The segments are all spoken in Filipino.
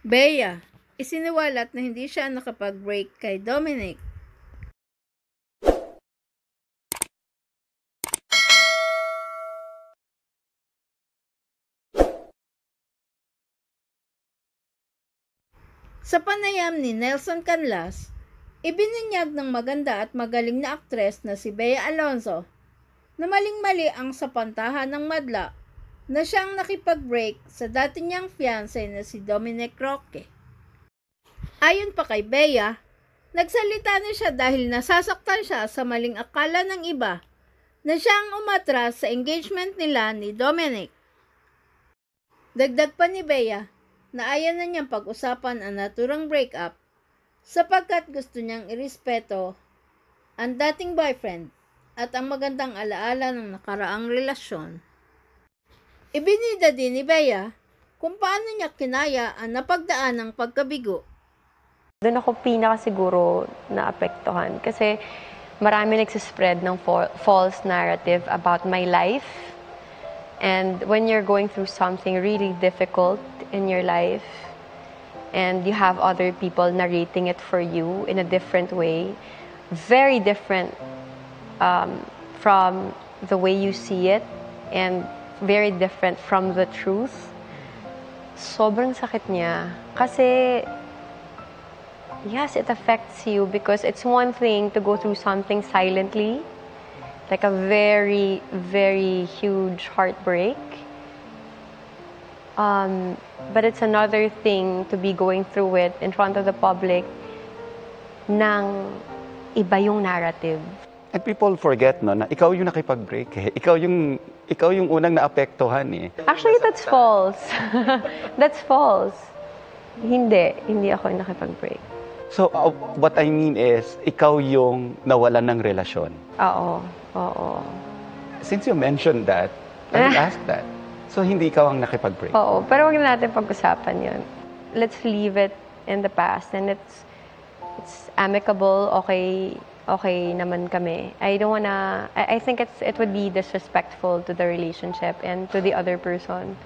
Bea, isiniwalat na hindi siya nakapag-break kay Dominic. Sa panayam ni Nelson Canlas, ibininyag ng maganda at magaling na aktres na si Bea Alonzo na maling-mali ang sapantahan ng madla na siyang nakipag-break sa dati niyang fiancé na si Dominic Roque. Ayon pa kay Bea, nagsalita na siya dahil nasasaktan siya sa maling akala ng iba na siyang umatras sa engagement nila ni Dominic. Dagdag pa ni Bea na ayaw na niyang pag-usapan ang naturang breakup sapagkat gusto niyang irespeto ang dating boyfriend at ang magandang alaala ng nakaraang relasyon. Ibinida din ni Bea kung paano niya kinaya ang napagdaan ng pagkabigo. Doon ako pinakasiguro naapektuhan kasi marami nagsispread ng false narrative about my life. And when you're going through something really difficult in your life and you have other people narrating it for you in a different way, very different from the way you see it and very different from the truth, sobrang sakit niya. Kasi yes, it affects you because it's one thing to go through something silently, like a very, very huge heartbreak. But it's another thing to be going through it in front of the public nang iba yung narrative. And people forget no, na ikaw yung nakipag-break eh. Ikaw yung unang naapektuhan eh. Actually, that's false. That's false. Hindi ako yung nakipag-break. So, what I mean is, ikaw yung nawalan ng relasyon. Oo. Since you mentioned that, I will ask that. So, hindi ikaw ang nakipag-break? Oo, pero wag na natin pag-usapan yun. Let's leave it in the past and it's amicable, okay naman kami. I don't wanna, I think it would be disrespectful to the relationship and to the other person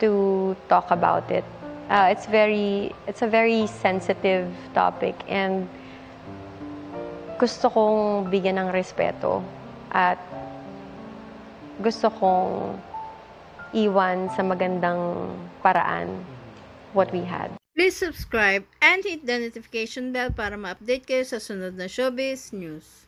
to talk about it. It's a very sensitive topic and gusto kong bigyan ng respeto at gusto kong iwan sa magandang paraan what we had. Please subscribe and hit the notification bell para ma-update kayo sa sunod na showbiz news.